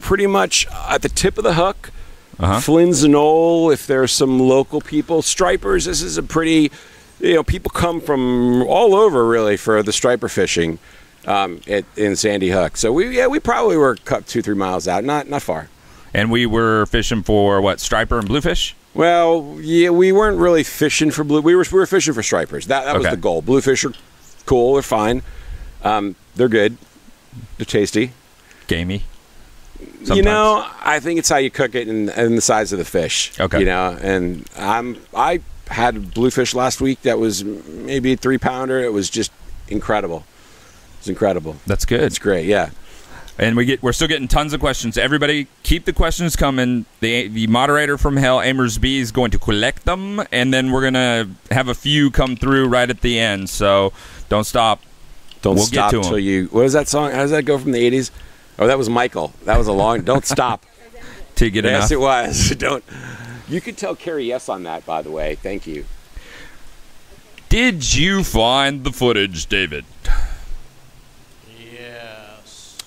pretty much at the tip of the hook. Flynn's and Knoll, if there's some local people. Stripers, this is a pretty, people come from all over, really, for the striper fishing in Sandy Hook. So, we probably were 2-3 miles out, not far. And we were fishing for, what, striper and bluefish? Well, yeah, we weren't really fishing for blue. We were fishing for stripers. That was the goal. Bluefish are cool. They're fine. They're good. They're tasty. Gamey. Sometimes. I think it's how you cook it and the size of the fish. Okay. And I had bluefish last week that was maybe a 3-pounder. It was just incredible. It's incredible. That's good. It's great, yeah. And we're still getting tons of questions. Everybody, keep the questions coming. The moderator from Hell, Amers B, is going to collect them, and then we're going to have a few come through right at the end. So don't stop. We'll stop get to till you. What is that song? How does that go from the 80s? Oh, that was Michael. That was a long. Don't stop. Till you get enough. Yes, it was. Don't. You could tell Carrie yes on that, by the way. Thank you. Did you find the footage, David?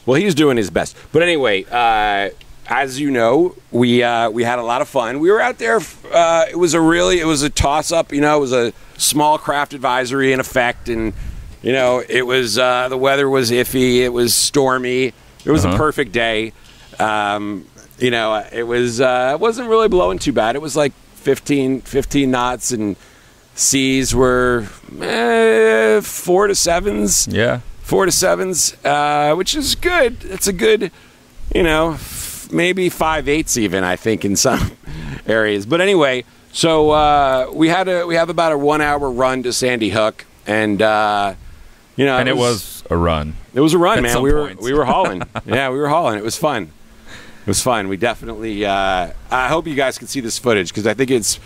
Well, he's doing his best. But anyway, as you know, we had a lot of fun. We were out there. It was a toss-up. It was a small craft advisory in effect, and it was the weather was iffy. It was stormy. It was a perfect day. It wasn't really blowing too bad. It was like 15 knots, and seas were 4 to 7s. Yeah. 4 to 7s, which is good. It's a good, maybe 5/8 even, I think, in some areas. But anyway, so we have about a 1-hour run to Sandy Hook, and it was a run. It was a run, man. We points. were hauling. Yeah, we were hauling. It was fun. It was fun. We definitely. I hope you guys can see this footage because I think it's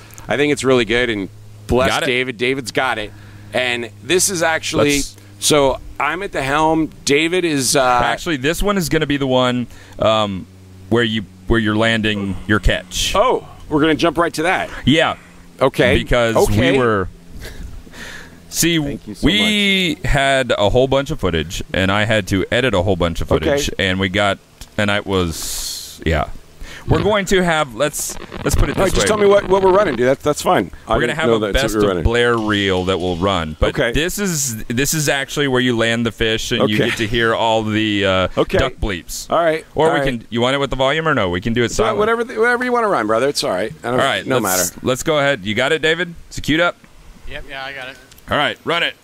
really good. And bless David. David's got it. And this is actually. So I'm at the helm. David is actually, this one is going to be the one where you're landing your catch. Oh, we're going to jump right to that. Yeah. Okay. Because we were. See, we had a whole bunch of footage, and I had to edit a whole bunch of footage, and We're going to have let's put it this way. Just tell me what we're running, dude. That's fine. We're going to have a best of Blair reel that will run. But this is actually where you land the fish and you get to hear all the duck bleeps. All right. Or you want it with the volume or no? We can do it silent. Whatever you want to run, brother. It's all right. All right. No matter. Let's go ahead. You got it, David? Is it queued up? Yep. Yeah, I got it. All right. Run it.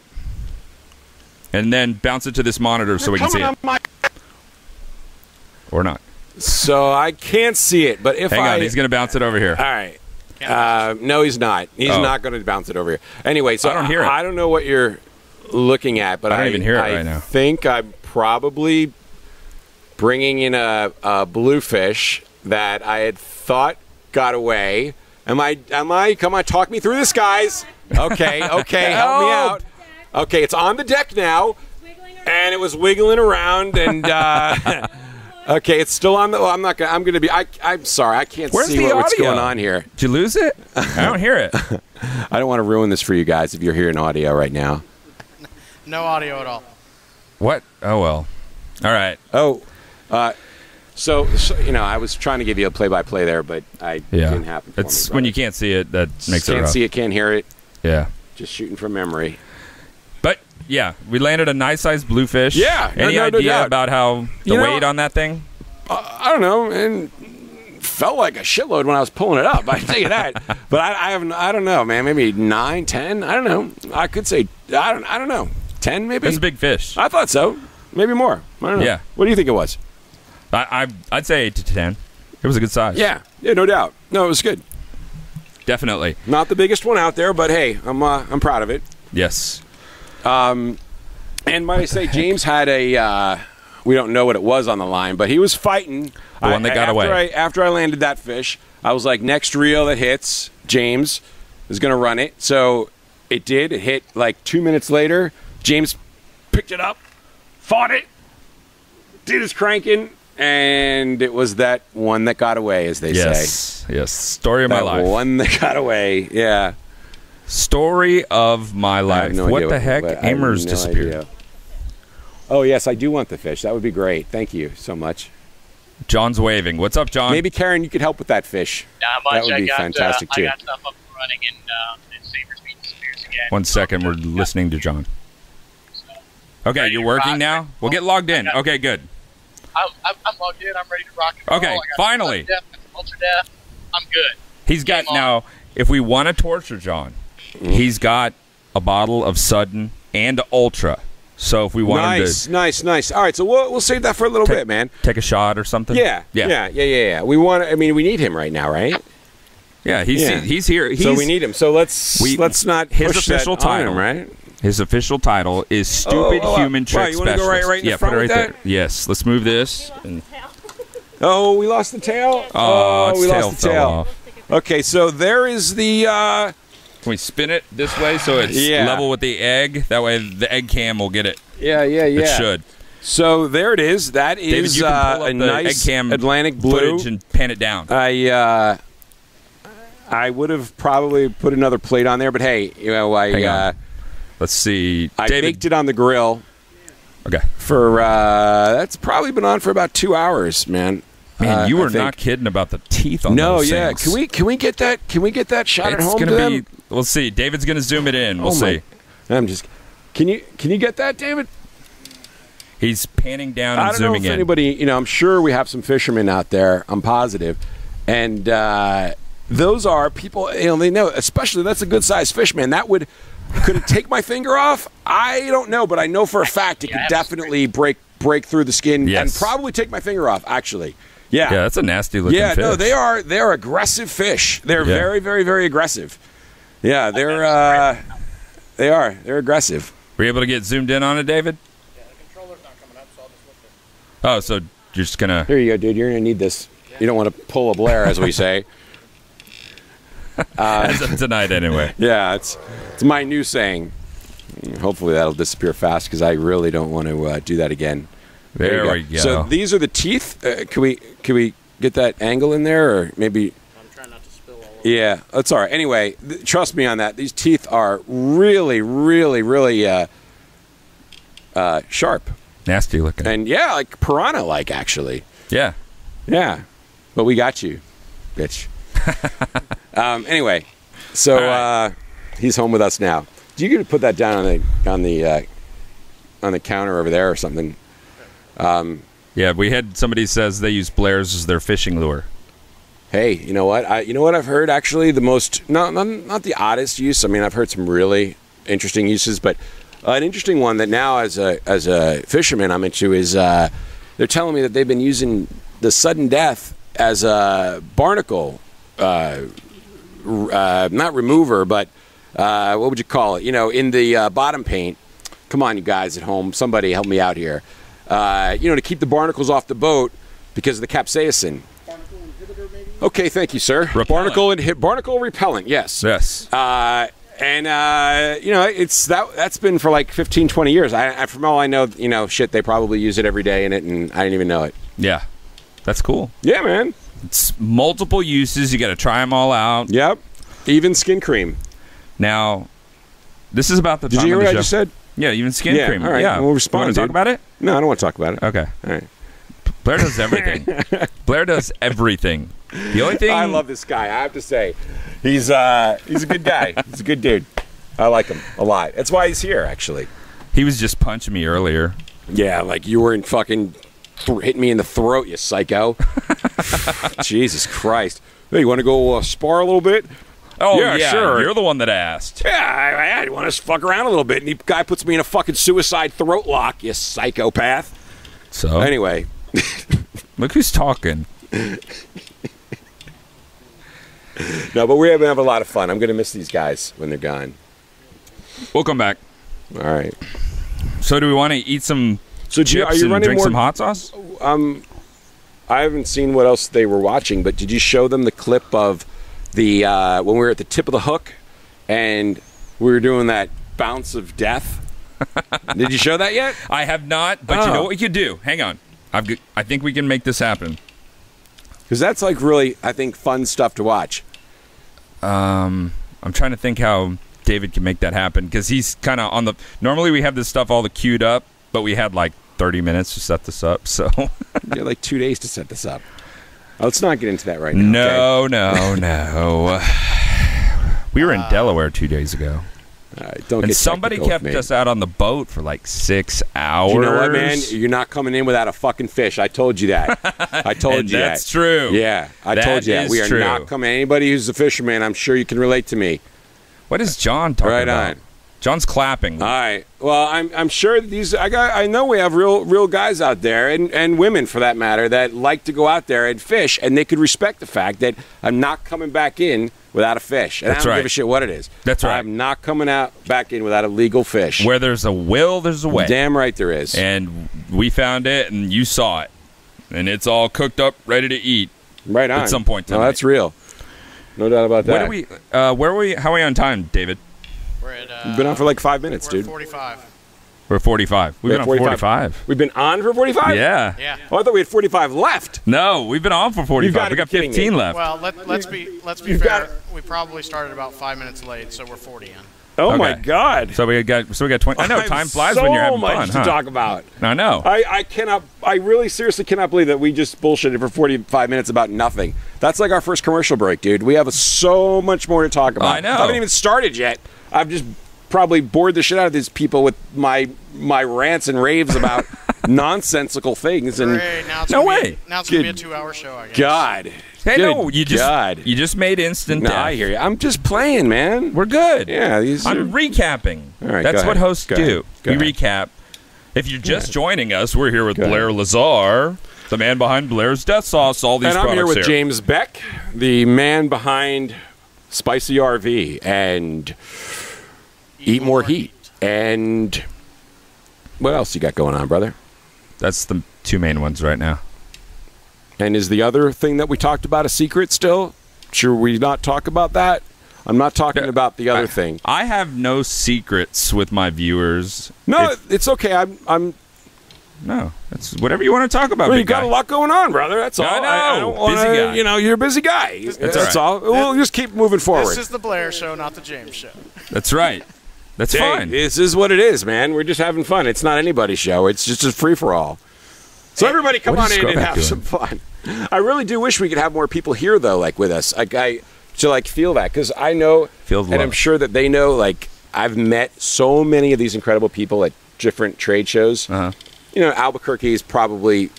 And then bounce it to this monitor so we can see it. Or not. So I can't see it, but if Hang on, he's going to bounce it over here. All right. No, he's not. He's not going to bounce it over here. Anyway, so I don't hear it. I don't know what you're looking at, but I don't even hear it right now. I think I'm probably bringing in a bluefish that I had thought got away. Am I? Come on, talk me through this, guys. Okay, help me out. Okay, it's on the deck now, and it was wiggling around, and okay, it's still on the. Well, I'm not gonna. I'm gonna be. I'm sorry, I can't see what's going on here. Did you lose it? I don't hear it. I don't want to ruin this for you guys if you're hearing audio right now. No audio at all. What? Oh well. All right. Oh, so I was trying to give you a play-by-play there, but didn't happen. It's when you can't see it that makes it rough. Can't see it, can't hear it. Yeah. Just shooting from memory. But yeah, we landed a nice-sized bluefish. Yeah. Any idea about how the weight on that thing? I don't know, and felt like a shitload when I was pulling it up. I can tell you that. But I don't know, man. Maybe 9, 10. I don't know. I could say I don't know. 10 maybe. It's a big fish. I thought so. Maybe more. I don't know. Yeah. What do you think it was? I'd say 8 to 10. It was a good size. Yeah, no doubt. No, it was good. Definitely. Not the biggest one out there, but hey, I'm proud of it. Yes. And might I say, James had we don't know what it was on the line, but he was fighting. The one that got away. After I landed that fish, I was like, next reel that hits, James is going to run it. So it did. It hit like 2 minutes later. James picked it up, fought it, did his cranking, and it was that one that got away, as they say. Yes. Story of my life. One that got away, yeah. Story of my life. What the heck? Amers disappeared. Oh, yes, I do want the fish. That would be great. Thank you so much. John's waving. What's up, John? Maybe Karen, you could help with that fish. Not much. That would be fantastic too. I got stuff up and running, and Sabres beat Spears again. 1 second. We're listening to John. Okay, you're working now? We'll get logged in. Okay, good. I'm logged in. I'm ready to rock and roll. Okay, I got finally. Ultra Death. I'm good. He's got now. If we want to torture John, he's got a bottle of Sudden and Ultra. So if we want him to nice. All right, so we'll save that for a little bit, man. Take a shot or something. Yeah. We want. I mean, we need him right now, right? Yeah, he's here. So we need him. So let's not his push official that on title, him, right? His official title is Stupid Human Trick you want to go Specialist. right in the Yeah, front put it with right that? there. Yes, let's move this. Oh, we lost the tail. Its we tail lost the fell tail. off. Okay, so there is the. Can we spin it this way so it's level with the egg? That way the egg cam will get it. Yeah. It should. So there it is. That is David, you can pull up a the nice egg cam Atlantic blue footage and pan it down. I would have probably put another plate on there, but hey, Hang on. Let's see. I David. baked it on the grill. Okay. For that's probably been on for about 2 hours, man. Man, you I were think. not kidding about the teeth on No, those yeah. things. Can we get that? Can we get that shot at home to them? We'll see. David's going to zoom it in. We'll see. I'm just. Can you get that, David? He's panning down and I don't know zooming if in. anybody. I'm sure we have some fishermen out there. I'm positive, and those are people. They know. Especially that's a good sized fish, man. That would. Could it take my finger off? I don't know, but I know for a fact it could definitely break through the skin and probably take my finger off. Actually, yeah, that's a nasty looking fish. no, they're aggressive fish. They're very, very, very aggressive. Yeah, they're aggressive. Were you able to get zoomed in on it, David? Yeah, the controller's not coming up, so I'll just look Oh, so you're just gonna. Here you go, dude. You're gonna need this. You don't want to pull a Blair, as we say. As of tonight, anyway. Yeah, it's my new saying. Hopefully that'll disappear fast because I really don't want to do that again. There we go. So these are the teeth. Can we get that angle in there, or maybe? I'm trying not to spill all over. Yeah, that's all right. Anyway, trust me on that. These teeth are really, really, really sharp. Nasty looking. And yeah, like piranha-like actually. Yeah. Yeah, but we got you, bitch. Anyway, so right. He's home with us now. Do you get to put that down on the counter over there or something? Yeah, we had somebody says they use Blair's as their fishing lure. Hey, you know what? I've heard actually the most not the oddest use. I mean, I've heard some really interesting uses, but an interesting one that now as a fisherman I'm into is they're telling me that they've been using the sudden death as a barnacle. Not remover, but what would you call it? In the bottom paint. Come on, you guys at home, somebody help me out here. To keep the barnacles off the boat because of the capsaicin. Barnacle inhibitor, maybe? Okay, thank you, sir. Barnacle repellent, yes. Yes. That's been for like 15, 20 years. I from all I know, they probably use it every day in it, and I didn't even know it. Yeah. That's cool. Yeah, man. It's multiple uses. You got to try them all out. Yep. Even skin cream. Now, this is about the time Did you hear of the what I show. just said? Yeah, even skin cream. All right. Yeah. We'll respond, You want to talk dude. about it? No, I don't want to talk about it. Okay. All right. Blair does everything. Blair does everything. The only thing I love this guy. I have to say, he's a good guy. He's a good dude. I like him a lot. That's why he's here, actually. he was just punching me earlier. Yeah, like you weren't fucking hitting me in the throat, you psycho. Jesus Christ. Hey, you want to go spar a little bit? Oh, Yeah, sure. You're the one that asked. Yeah, I want to fuck around a little bit. And the guy puts me in a fucking suicide throat lock, you psychopath. So Anyway. look who's talking. No, but we're going to have a lot of fun. I'm going to miss these guys when they're gone. We'll come back. All right. So do we want to eat some So chips are you and running drink more? some hot sauce? I haven't seen what else they were watching, but did you show them the clip of the when we were at the tip of the hook and we were doing that bounce of death? Did you show that yet? I have not, but you know what we could do? Hang on. I think we can make this happen. Because that's like really, I think, fun stuff to watch. I'm trying to think how David can make that happen because he's kind of on the. Normally we have this stuff all queued up, but we had like 30 minutes to set this up. So You had like 2 days to set this up. Let's not get into that right now. No. We were in Delaware 2 days ago. All right, don't And get somebody technical kept with me. us out on the boat for like 6 hours. You know what, man? You're not coming in without a fucking fish. I told you that. I told And you that. that's true. Yeah, I That told you that. is We are true. not coming. Anybody who's a fisherman, I'm sure you can relate to me. What is John talking Right about? on. John's clapping. All right. Well, I'm sure these. I know we have real guys out there and women for that matter that like to go out there and fish, and they could respect the fact that I'm not coming back in without a fish. And That's I don't right. give a shit what it is. That's right. I'm not coming back in without a legal fish. Where there's a will, there's a way. Damn right there is. And we found it, and you saw it. And it's all cooked up, ready to eat. Right on. At some point No, tonight. that's real. No doubt about that. Where are we? How are we on time, David? We're at. We've been on for like 5 minutes, We're at dude. 45. We're at 45. We've been on 45. We've been on for 45? Yeah. Yeah. Oh, I thought we had 45 left. No, we've been on for 45. gotta We got be kidding 15 me. left. Well, let's be You've fair. got- We probably started about 5 minutes late, so we're 40 in. Oh, Okay. my God. So we got 20. I know I have time flies so when you're having much fun, to huh? talk about. I know. I really seriously cannot believe that we just bullshitted for 45 minutes about nothing. That's like our first commercial break, dude. We have so much more to talk about. I know. I haven't even started yet. I've just probably bored the shit out of these people with my rants and raves about nonsensical things. And Great. Now it's No gonna way. Be, now it's going to be Good a 2-hour show, I guess. God. Hey, Good no, you God. just made instant No, death. I hear you. I'm just playing, man. We're good. Yeah, these are... I'm recapping. All right, That's go what ahead. hosts Go do. ahead. Go We ahead. recap. If you're just joining us, we're here with Go ahead. Blair Lazar, the man behind Blair's Death Sauce. All these And I'm products here with James Beck, the man behind Spicy RV and Eat More Heat. And what else you got going on, brother? That's the two main ones right now. And is the other thing that we talked about a secret still? Should we not talk about that? I'm not talking about the other thing. I have no secrets with my viewers. No, it's okay. I'm No, it's whatever you want to talk about. well, you big got guy. a lot going on, brother. That's all. I know. I don't wanna, Busy guy. You know, you're a busy guy. That's all all. We'll just keep moving forward. This is the Blair show, not the James show. That's right. That's Hey, fine. this is what it is, man. We're just having fun. It's not anybody's show. It's just a free for all. So everybody, come what on is in and Scrubback have doing? some fun. I really do wish we could have more people here, though, like with us. Like to like feel that, because I know, Feel the and love. I'm sure that they know. Like I've met so many of these incredible people at different trade shows. Uh-huh. You know, Albuquerque's probably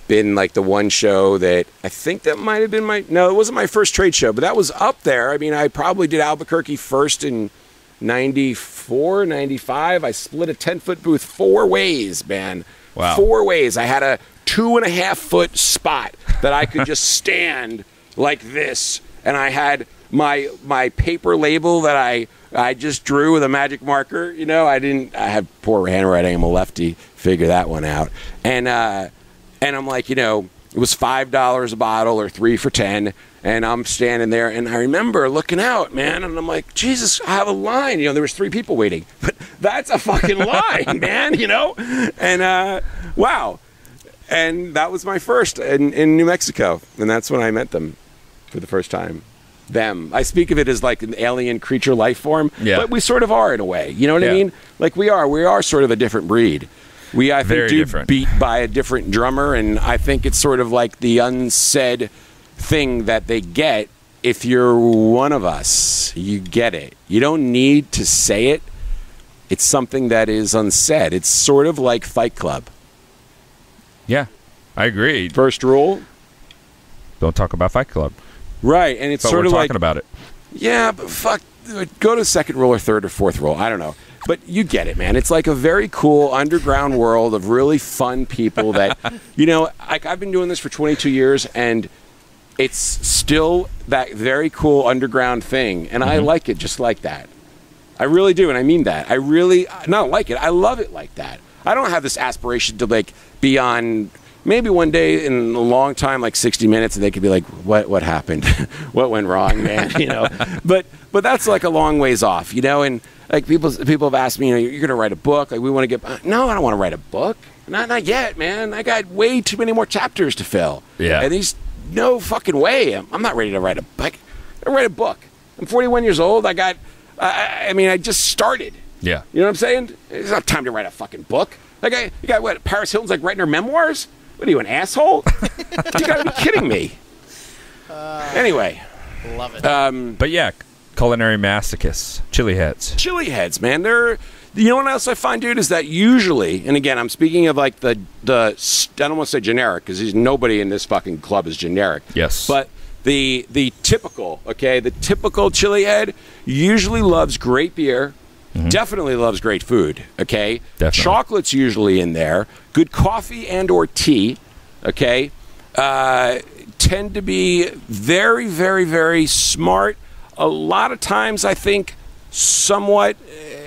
been like the one show that I think that might have been no, it wasn't my first trade show, but that was up there. I mean, I probably did Albuquerque first in 94, 95. I split a 10-foot booth 4 ways, man. Wow. 4 ways. I had a 2.5-foot spot that I could just stand like this, and I had my paper label that I just drew with a magic marker. You know, I have poor handwriting. I'm a lefty. Figure that one out. And I'm like, you know, it was $5 a bottle or 3 for 10. And I'm standing there, and I remember looking out, man, and I'm like, Jesus, I have a line. You know, there was 3 people waiting, but that's a fucking line, man. You know, and wow. And that was my first in New Mexico, and that's when I met them for the first time. Them. I speak of it as like an alien creature life form, Yeah. but we sort of are in a way. You know what I Yeah. mean? Like we are sort of a different breed. We, I think, Very do different. beat by a different drummer, and I think it's sort of like the unsaid thing that they get. If you're one of us, you get it. You don't need to say it. It's something that is unsaid. It's sort of like Fight Club. Yeah, I agree. First rule. Don't talk about Fight Club. Right, and it's But sort we're of talking like, about it. yeah, but fuck, go to second rule or third or fourth rule. I don't know. But you get it, man. It's like a very cool underground world of really fun people that, you know, like I've been doing this for 22 years, and it's still that very cool underground thing, and I like it just like that. I really do, and I mean that. I really not like it. I love it like that. I don't have this aspiration to like be on maybe one day in a long time, like 60 Minutes, and they could be like, "What happened? What went wrong, man?" You know. But that's like a long ways off, you know. And like people have asked me, you know, you're going to write a book? Like we want to get. No, I don't want to write a book. Not yet, man. I got way too many more chapters to fill. Yeah. And these. No fucking way. I'm not ready to write a book. I write a book. I'm 41 years old. I mean, I just started. Yeah. You know what I'm saying? It's not time to write a fucking book. Like, you got what? Paris Hilton's like writing her memoirs? What are you, an asshole? You got to be kidding me. Anyway. Love it. But yeah, culinary masochists, chili heads. Chili heads, man. They're. You know what else I find, dude, is that usually, and again, I'm speaking of like the I don't want to say generic because nobody in this fucking club is generic. Yes. But the typical, okay, the typical chili head usually loves great beer, definitely loves great food, okay? Definitely. Chocolate's usually in there, good coffee and or tea, okay? Tend to be very, very, very smart. A lot of times, I think, somewhat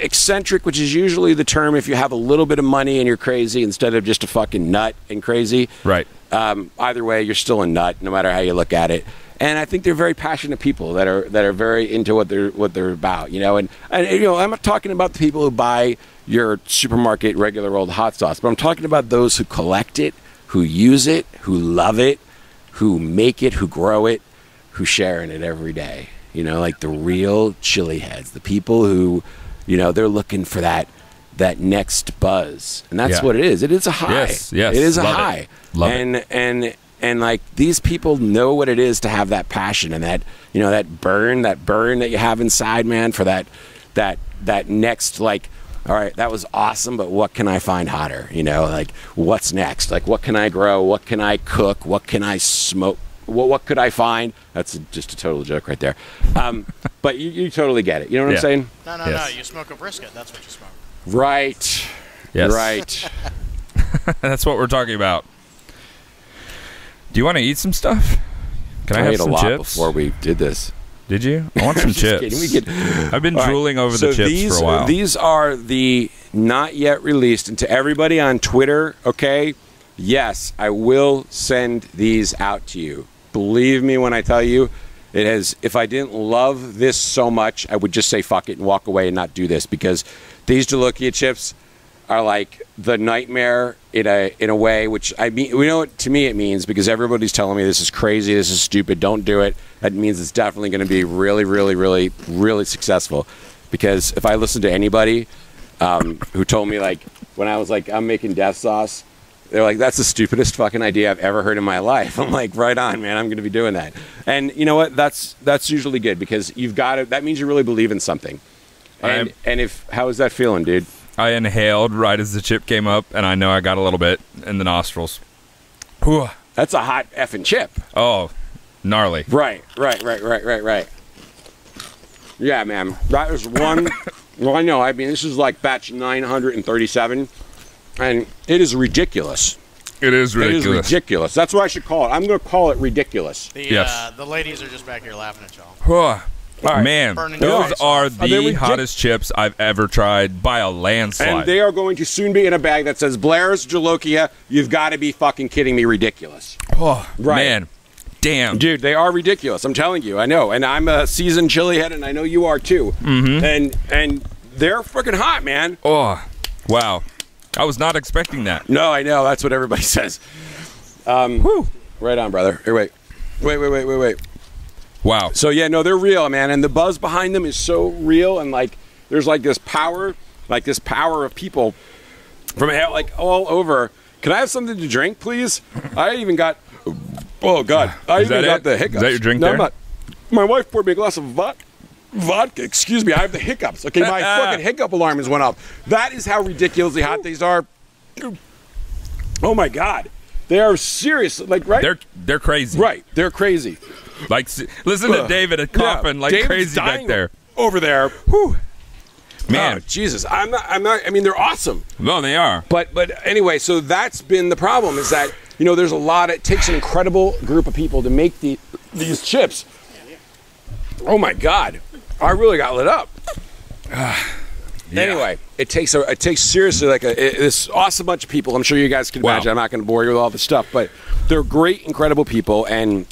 eccentric, which is usually the term if you have a little bit of money and you're crazy instead of just a fucking nut and crazy. Right. Either way, you're still a nut, no matter how you look at it. And I think they're very passionate people that are very into what they're about, you know. And you know, I'm not talking about the people who buy your supermarket regular old hot sauce, but I'm talking about those who collect it, who use it, who love it, who make it, who grow it, who share in it every day. You know, like the real chili heads, the people who, you know, they're looking for that next buzz, and that's what it is. It is a high. Yes, yes. It is a Love high. it. Love it. And like these people know what it is to have that passion and that, you know, that burn that you have inside, man, for that next, like, all right, that was awesome, but what can I find hotter? You know, like, what's next? Like, what can I grow? What can I cook? What can I smoke? What could I find? That's just a total joke right there. But you totally get it. You know what I'm saying? No. Yes. You smoke a brisket. That's what you smoke. Right. Yes. Right. That's what we're talking about. Do you want to eat some stuff? Can I have ate some a lot chips? before we did this. Did you? I want some Just chips. kidding. We could, I've been all drooling over so the chips for a while. These are the not yet released. And to everybody on Twitter, okay, yes, I will send these out to you. Believe me when I tell you, it has. If I didn't love this so much, I would just say fuck it and walk away and not do this, because these Jolokia chips are like the nightmare in a way, which I mean, we know what to me it means, because everybody's telling me this is crazy, this is stupid, don't do it. That means it's definitely going to be really, really, really, really successful. Because if I listen to anybody who told me, like, when I was like, I'm making death sauce, they're like, that's the stupidest fucking idea I've ever heard in my life. I'm like, right on, man, I'm going to be doing that. And you know what? That's usually good, because you've got to, that means you really believe in something. And how is that feeling, dude? I inhaled right as the chip came up, and I know I got a little bit in the nostrils. Whew. That's a hot effing chip. Oh, gnarly. Right. Yeah, man. That is one. Well, I know. I mean, this is like batch 937, and it is ridiculous. It is ridiculous. It is ridiculous. That's what I should call it. I'm going to call it ridiculous. The ladies are just back here laughing at y'all. Whew. All right. Man, Burning your those face are off. the hottest chips I've ever tried by a landslide. And they are going to soon be in a bag that says Blair's Jolokia. You've got to be fucking kidding me. Ridiculous. Oh, Right. man. Damn. Dude, they are ridiculous. I'm telling you. I know. And I'm a seasoned chili head, and I know you are too. Mm-hmm. And they're freaking hot, man. Oh, wow. I was not expecting that. No, I know. That's what everybody says. Whew. Right on, brother. Here, wait. Wow. So, yeah, no, they're real, man. And the buzz behind them is so real. And, like, there's, like, this power of people from, like, all over. Can I have something to drink, please? I even got, oh, God. I Is even that got it? the hiccups. Is that your drink no, there? I'm not. My wife poured me a glass of vodka. Excuse me. I have the hiccups. Okay, my fucking hiccup alarm has went off. That is how ridiculously hot these are. Oh, my God. They are serious. Like, right? They're crazy. Right. They're crazy. Like, listen to David coughing like David's crazy back dying there. Over there. Whew. Man. Oh, Jesus. I'm not, I mean, they're awesome. No, they are. But anyway, so that's been the problem, is that, you know, there's a lot, it takes an incredible group of people to make these chips. Oh, my God. I really got lit up. Anyway, it takes seriously like this awesome bunch of people. I'm sure you guys can imagine. I'm not going to bore you with all the stuff, but they're great, incredible people. And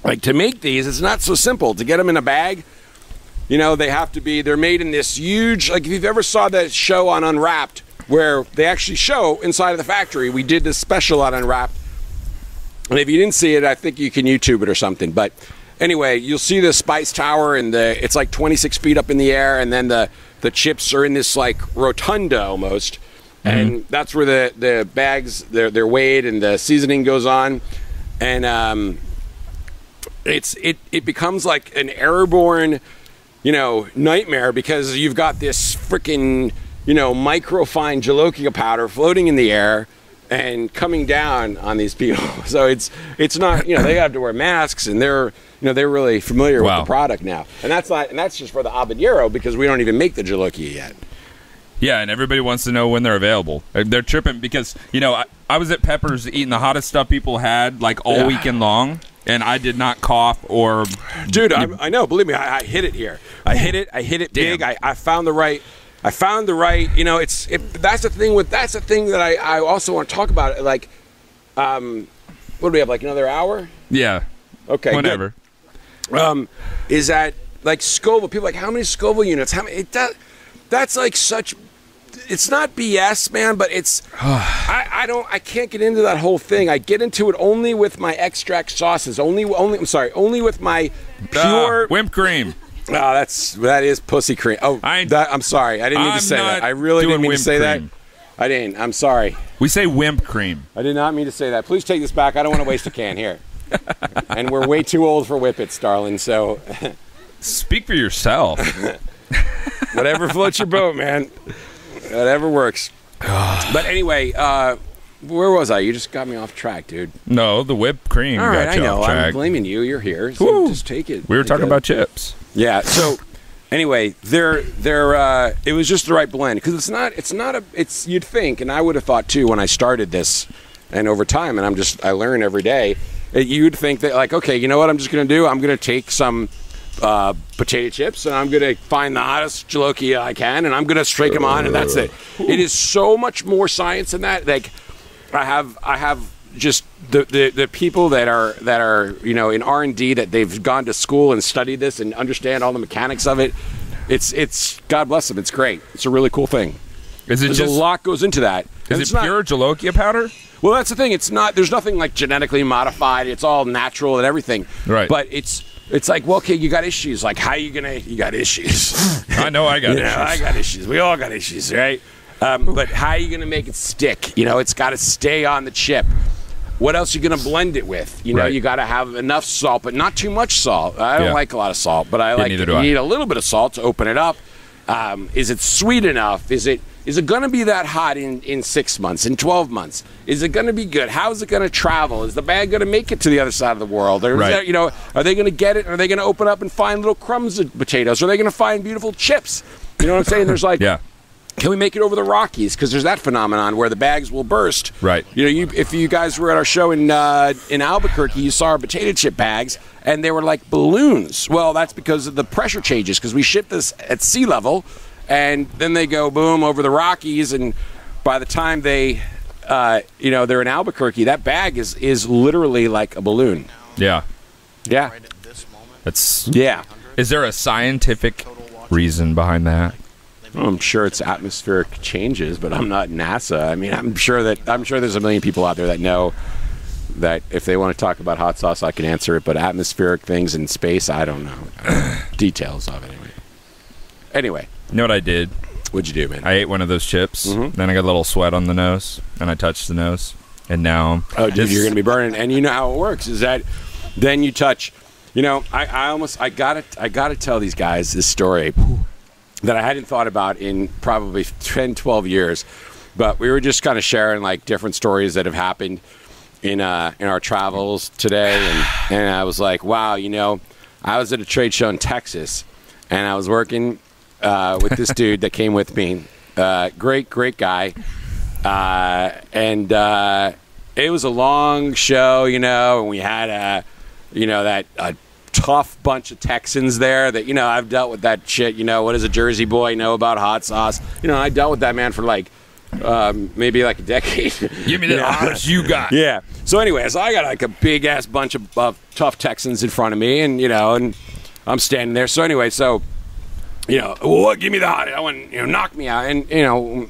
like, to make these, it's not so simple. To get them in a bag, you know, they're made in this huge, like, if you've ever saw that show on Unwrapped, where they actually show inside of the factory. We did this special on Unwrapped. And if you didn't see it, I think you can YouTube it or something. But anyway, you'll see the spice tower, and it's like 26 feet up in the air, and then the chips are in this like rotunda almost, and that's where the bags they're weighed and the seasoning goes on, and it becomes like an airborne, nightmare, because you've got this freaking microfine jalapeño powder floating in the air and coming down on these people. So it's not, they have to wear masks, and they're really familiar with the product now. And that's just for the habanero, because we don't even make the jalapeño yet. Yeah, and everybody wants to know when they're available. They're tripping because, I was at Pepper's eating the hottest stuff people had like all weekend long, and I did not cough or... Dude, I know. Believe me, I hit it here. I hit it big. I found the right... that's the thing that I also want to talk about. Like, what do we have, like another hour? Yeah. Okay, whatever. Good. Is that, like, Scoville? People are like, how many Scoville units? How many? That's like such... It's not BS, man, but it's... I can't get into that whole thing. I get into it only with my extract sauces. Only with my pure... whipped cream. Oh, that is pussy cream. Oh, I'm sorry. I didn't mean to say that. I really didn't mean to say that. I didn't. I'm sorry. We say wimp cream. I did not mean to say that. Please take this back. I don't want to waste a can here. And we're way too old for whippets, darling. So speak for yourself. Whatever floats your boat, man. Whatever works. But anyway, where was I? You just got me off track, dude. No, the whipped cream All right, got you I know. off track. I'm blaming you. You're here, so just take it. We were talking about chips. Yeah. So anyway, it was just the right blend, because it's you'd think, and I would have thought too when I started this, and over time, and I learn every day. You'd think that, like, okay, you know what I'm just going to do? I'm going to take some potato chips, and I'm going to find the hottest jalapeño I can, and I'm going to strike them on, and that's it. It is so much more science than that. Like, I have just the people that are in R&D, that they've gone to school and studied this and understand all the mechanics of it. It's God bless them. It's great. It's a really cool thing. There's a lot goes into that. Is it pure jalapeño powder? Well, that's the thing. It's not. There's nothing like genetically modified. It's all natural and everything. Right. But it's like, well, okay, you got issues. Like, how you got issues. I know I got issues. I got issues. We all got issues, right? But how are you going to make it stick? It's got to stay on the chip. What else are you going to blend it with? You got to have enough salt, but not too much salt. I don't like a lot of salt, but I like. You need a little bit of salt to open it up. Is it sweet enough? Is it going to be that hot in 6 months, in 12 months? Is it going to be good? How is it going to travel? Is the bag going to make it to the other side of the world? Or right. Are they going to get it? Are they going to open up and find little crumbs of potatoes? Are they going to find beautiful chips? You know what I'm saying? There's like, can we make it over the Rockies? Because there's that phenomenon where the bags will burst. Right. If you guys were at our show in Albuquerque, you saw our potato chip bags, and they were like balloons. Well, that's because of the pressure changes, because we ship this at sea level, and then they go boom over the Rockies, and by the time they're in Albuquerque, that bag is literally like a balloon. Yeah. Yeah. Right at this moment. That's Is there a scientific reason behind that? Well, I'm sure it's atmospheric changes, but I'm not NASA. I mean, I'm sure there's a million people out there that know that if they want to talk about hot sauce, I can answer it. But atmospheric things in space, I don't know details of it. Anyway, you know what I did? What'd you do, man? I ate one of those chips. Mm-hmm. Then I got a little sweat on the nose, and I touched the nose, and now you're going to be burning. And you know how it works is that then you touch. I gotta tell these guys this story that I hadn't thought about in probably 10, 12 years. But we were just kind of sharing like different stories that have happened in our travels today. And I was like, wow, I was at a trade show in Texas, and I was working with this dude that came with me. Great guy. And it was a long show, and we had a tough bunch of Texans there that, I've dealt with that shit. What does a Jersey boy know about hot sauce? I dealt with that man for like maybe like a decade. Give me the hottest you got. Yeah. So anyway, I got like a big ass bunch of tough Texans in front of me, and and I'm standing there. So anyway, well, give me the hot. I want knock me out, and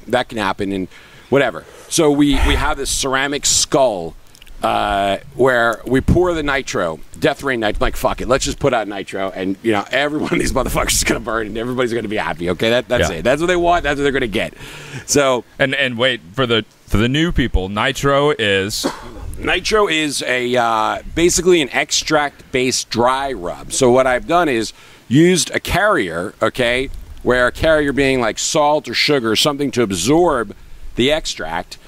that can happen and whatever. So we have this ceramic skull where we pour the nitro, death rain nitro. Like, fuck it, let's just put out nitro, and every one of these motherfuckers is gonna burn, and everybody's gonna be happy. Okay, that's it. That's what they want. That's what they're gonna get. So and wait for the new people. Nitro is a basically an extract-based dry rub. So what I've done is used a carrier, okay, where a carrier being like salt or sugar or something to absorb the extract.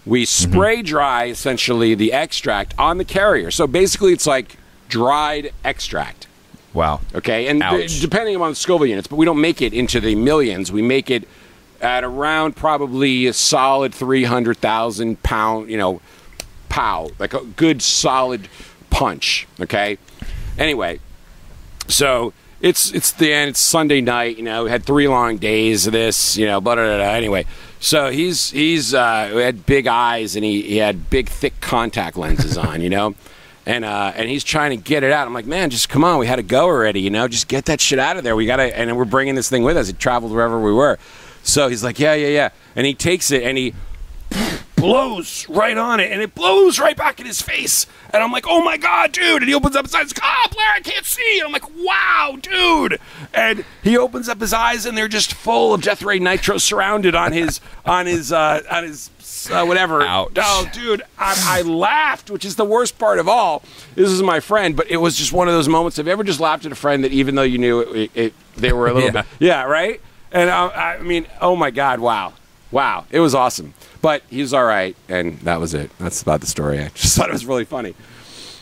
We spray dry, essentially, the extract on the carrier. So basically, it's like dried extract. Wow. Okay? And depending on the Scoville units, but we don't make it into the millions. We make it at around probably a solid 300,000 pound, pow. Like a good, solid punch. Okay? Anyway, so it's the end. It's Sunday night. We had 3 long days of this, blah, blah, blah. Anyway. So he's had big eyes, and he had big, thick contact lenses on, and he's trying to get it out. I'm like, man, just come on, we had to go already, just get that shit out of there. We gotta, and we're bringing this thing with us. It traveled wherever we were. So he's like, yeah, and he takes it and he blows right on it, and it blows right back in his face. And I'm like, oh my god, dude! And he opens up his eyes, like, oh, Blair, I can't see. And I'm like, wow, dude! And he opens up his eyes, and they're just full of death ray nitro, surrounded on his whatever. Ouch. Oh, dude, I laughed, which is the worst part of all. This is my friend, but it was just one of those moments. Have you ever just laughed at a friend that even though you knew they were a little bit, right? And I mean, oh my god, wow, it was awesome. But he was all right, and that was it. That's about the story. I just thought it was really funny.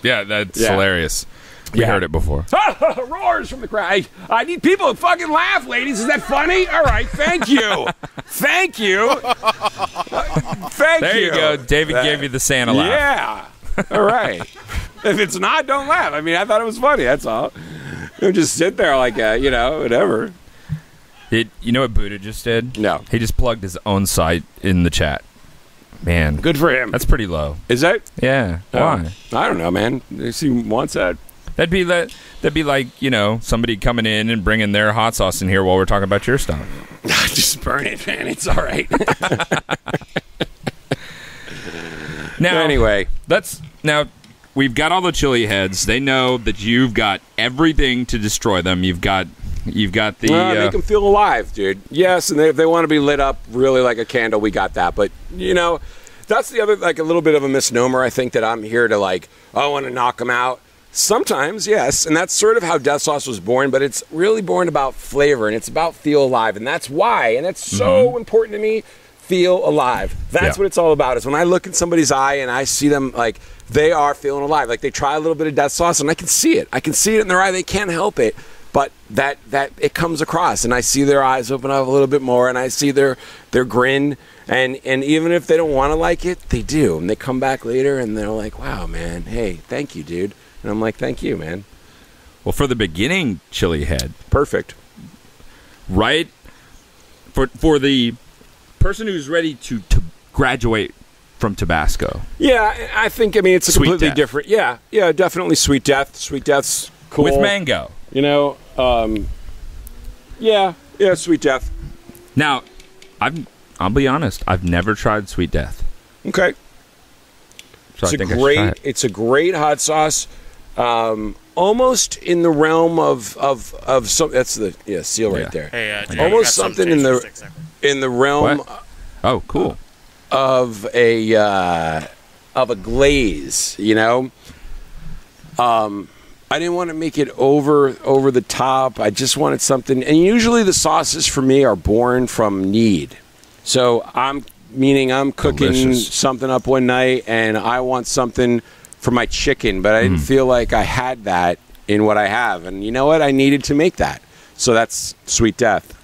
Yeah, that's hilarious. We heard it before. Roars from the crowd. I need people to fucking laugh, ladies. Is that funny? All right, thank you. Thank you. There you go. David gave you the Santa laugh. Yeah. All right. If it's not, don't laugh. I mean, I thought it was funny, that's all. You just sit there like, whatever. You know what Buddha just did? No. He just plugged his own site in the chat. Man. Good for him. That's pretty low. Is that? Yeah. Why? I don't know, man. He wants that. That'd be like, somebody coming in and bringing their hot sauce in here while we're talking about your stuff. Just burn it, man. It's all right. Anyway, we've got all the chili heads. They know that you've got everything to destroy them. You've got the make them feel alive, dude. Yes, and if they want to be lit up really like a candle, we got that. But that's the other, like, a little bit of a misnomer. I think that I'm here to, like, I want to knock them out. Sometimes, yes, and that's sort of how Death Sauce was born, but it's really born about flavor, and it's about feel alive, and that's why, and that's so important to me, feel alive. That's what it's all about, is when I look in somebody's eye and I see them, like, they are feeling alive. Like, they try a little bit of Death Sauce, and I can see it. I can see it in their eye. They can't help it, but that it comes across, and I see their eyes open up a little bit more, and I see their grin, and even if they don't want to like it, they do, and they come back later, and they're like, wow, man, hey, thank you, dude. And I'm like, thank you, man. Well, for the beginning chili head. Perfect. Right? For the person who's ready to graduate from Tabasco. Yeah, I think, it's a Sweet completely Death. different. Yeah, definitely Sweet Death. Sweet Death's cool. With mango. Sweet Death. Now, I'll be honest, I've never tried Sweet Death. Okay. So It's a great hot sauce. Almost in the realm of some. That's the seal right there. Hey, Jay, almost something in the realm. What? Oh, cool. Of a glaze, I didn't want to make it over the top. I just wanted something. And usually the sauces for me are born from need. So I'm cooking Delicious. something up one night, and I want something for my chicken, but I didn't feel like I had that in what I have. And you know what? I needed to make that. So that's Sweet Death.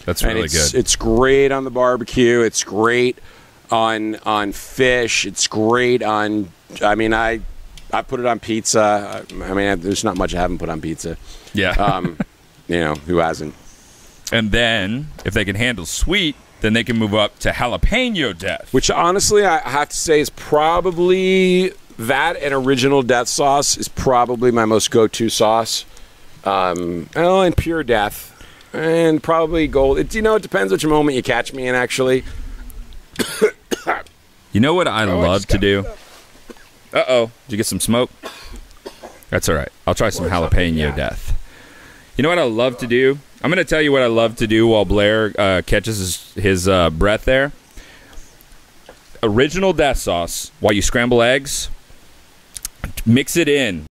That's really good. It's great on the barbecue. It's great on fish. It's great on, I put it on pizza. There's not much I haven't put on pizza. Yeah. Who hasn't? And then, if they can handle sweet, then they can move up to jalapeno death. Which, honestly, I have to say is probably that, and original Death Sauce is probably my most go-to sauce. And Pure Death. And probably Gold. It depends which moment you catch me in, actually. You know what I love to do? Uh-oh. Did you get some smoke? That's all right. I'll try some jalapeno death. You know what I love to do? I'm going to tell you what I love to do while Blair catches his breath there. Original death sauce, while you scramble eggs, mix it in